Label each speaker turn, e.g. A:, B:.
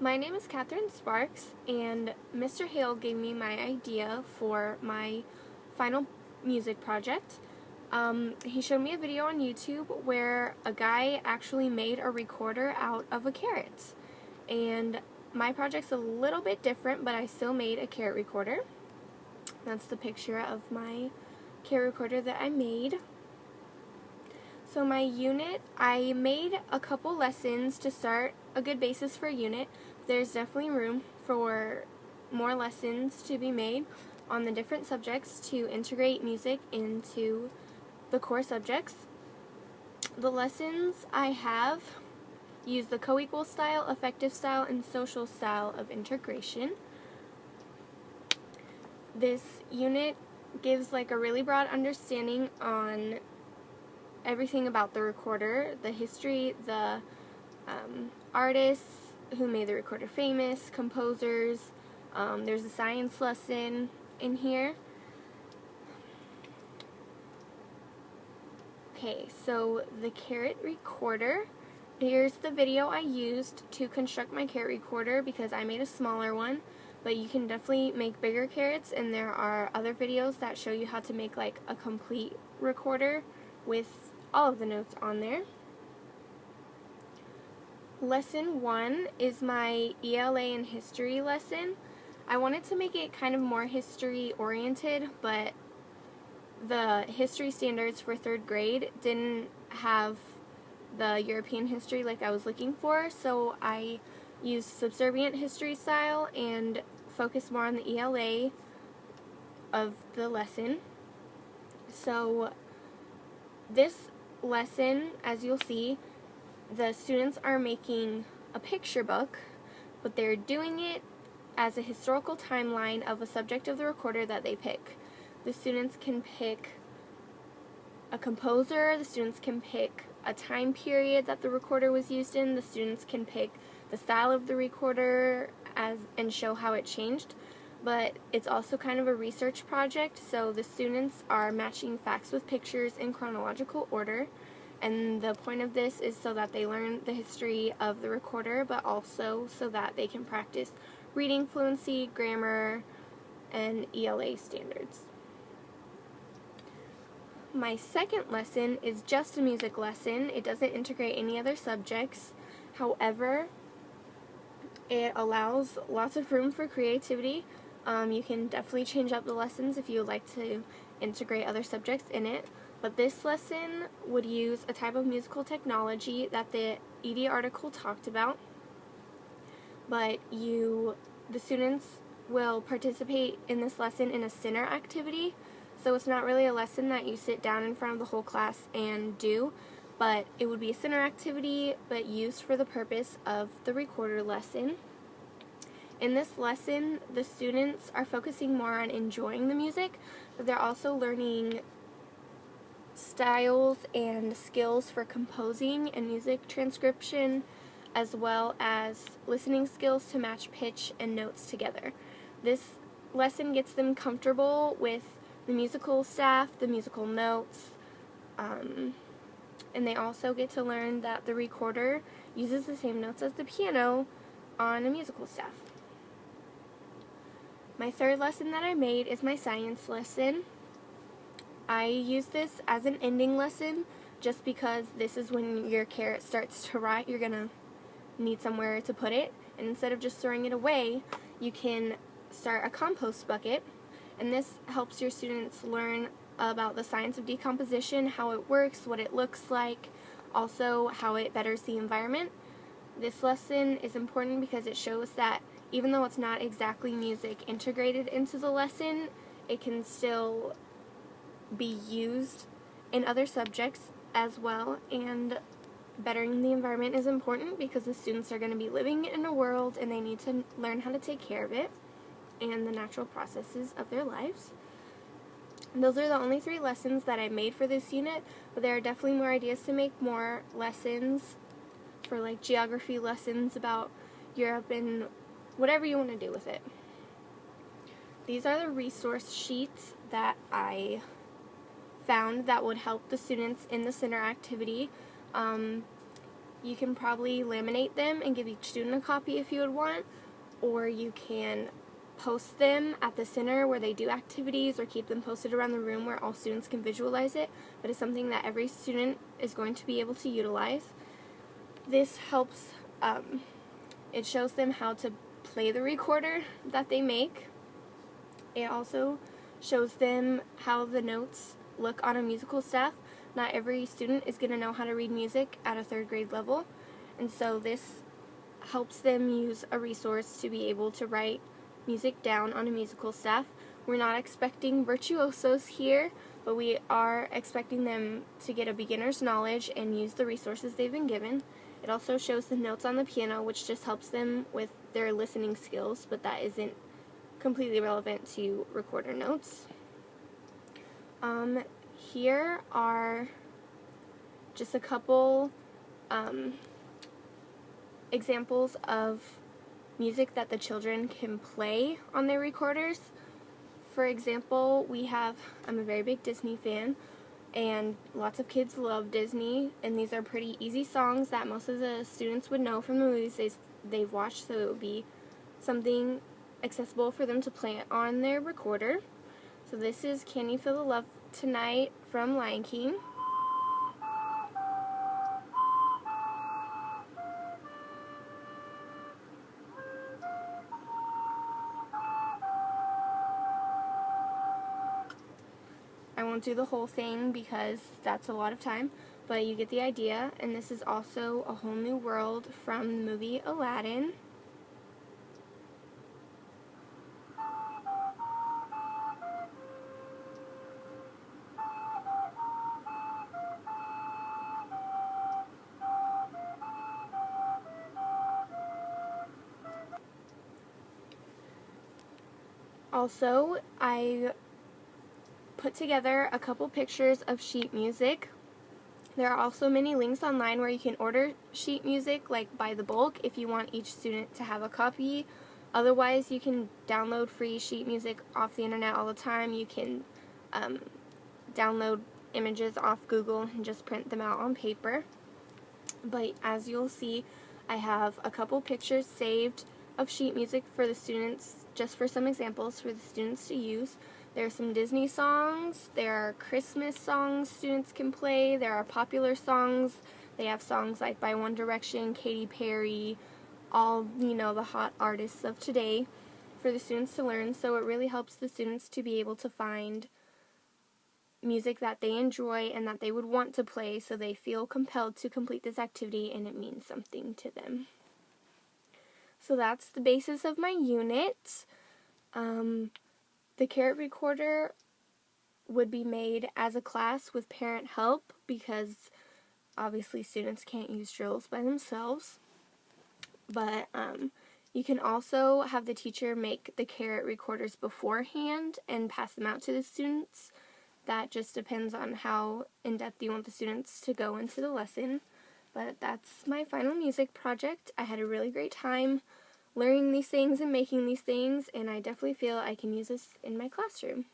A: My name is Catherine Sparks, and Mr. Hale gave me my idea for my final music project. He showed me a video on YouTube where a guy actually made a recorder out of a carrot. And my project's a little bit different, but I still made a carrot recorder. That's the picture of my carrot recorder that I made. So my unit, I made a couple lessons to start a good basis for a unit. There's definitely room for more lessons to be made on the different subjects to integrate music into the core subjects. The lessons I have use the co-equal style, affective style, and social style of integration. This unit gives like a really broad understanding on everything about the recorder, the history, the artists who made the recorder famous, composers. There's a science lesson in here. Okay, so the carrot recorder. Here's the video I used to construct my carrot recorder because I made a smaller one, but you can definitely make bigger carrots, and there are other videos that show you how to make like a complete recorder with all of the notes on there. Lesson 1 is my ELA and history lesson. I wanted to make it kind of more history oriented, but the history standards for 3rd grade didn't have the European history like I was looking for, so I used subservient history style and focused more on the ELA of the lesson. So this lesson, as you'll see, the students are making a picture book, but they're doing it as a historical timeline of a subject of the recorder that they pick. The students can pick a composer, the students can pick a time period that the recorder was used in, the students can pick the style of the recorder and show how it changed. But it's also kind of a research project, so the students are matching facts with pictures in chronological order. And the point of this is so that they learn the history of the recorder, but also so that they can practice reading fluency, grammar, and ELA standards. My second lesson is just a music lesson. It doesn't integrate any other subjects. However, it allows lots of room for creativity. You can definitely change up the lessons if you would like to integrate other subjects in it. But this lesson would use a type of musical technology that the ED article talked about. But the students will participate in this lesson in a center activity. So it's not really a lesson that you sit down in front of the whole class and do, but it would be a center activity, but used for the purpose of the recorder lesson. In this lesson, the students are focusing more on enjoying the music, but they're also learning styles and skills for composing and music transcription, as well as listening skills to match pitch and notes together. This lesson gets them comfortable with the musical staff, the musical notes, and they also get to learn that the recorder uses the same notes as the piano on a musical staff. My third lesson that I made is my science lesson. I use this as an ending lesson just because this is when your carrot starts to rot. You're going to need somewhere to put it, and instead of just throwing it away, you can start a compost bucket, and this helps your students learn about the science of decomposition, how it works, what it looks like, also how it betters the environment. This lesson is important because it shows that even though it's not exactly music integrated into the lesson, it can still be used in other subjects as well, and bettering the environment is important because the students are going to be living in a world and they need to learn how to take care of it and the natural processes of their lives. Those are the only 3 lessons that I made for this unit, but there are definitely more ideas to make more lessons for like geography lessons about Europe and whatever you want to do with it. These are the resource sheets that I found that would help the students in the center activity. You can probably laminate them and give each student a copy if you would want, or you can post them at the center where they do activities, or keep them posted around the room where all students can visualize it, but it's something that every student is going to be able to utilize. This helps, it shows them how to play the recorder that they make. It also shows them how the notes look on a musical staff. Not every student is going to know how to read music at a 3rd grade level, and so this helps them use a resource to be able to write music down on a musical staff. We're not expecting virtuosos here, but we are expecting them to get a beginner's knowledge and use the resources they've been given. It also shows the notes on the piano, which just helps them with their listening skills, but that isn't completely relevant to recorder notes. Here are just a couple examples of music that the children can play on their recorders. For example, I'm a very big Disney fan, and lots of kids love Disney, and these are pretty easy songs that most of the students would know from the movies they've watched, so it would be something accessible for them to play on their recorder. So this is Can You Feel the Love Tonight from Lion King. I won't do the whole thing because that's a lot of time, but you get the idea. And this is also A Whole New World from the movie Aladdin. Also, I put together a couple pictures of sheet music. There are also many links online where you can order sheet music, like by the bulk, if you want each student to have a copy. Otherwise, you can download free sheet music off the internet all the time. You can download images off Google and just print them out on paper. But as you'll see, I have a couple pictures saved of sheet music for the students, just for some examples for the students to use. There are some Disney songs, there are Christmas songs students can play, there are popular songs. They have songs like by One Direction, Katy Perry, all, the hot artists of today for the students to learn. So it really helps the students to be able to find music that they enjoy and that they would want to play, so they feel compelled to complete this activity and it means something to them. So that's the basis of my unit. The Carrot Recorder would be made as a class with parent help because obviously students can't use drills by themselves. But you can also have the teacher make the Carrot Recorders beforehand and pass them out to the students. That just depends on how in-depth you want the students to go into the lesson. But that's my final music project. I had a really great time learning these things and making these things, and I definitely feel I can use this in my classroom.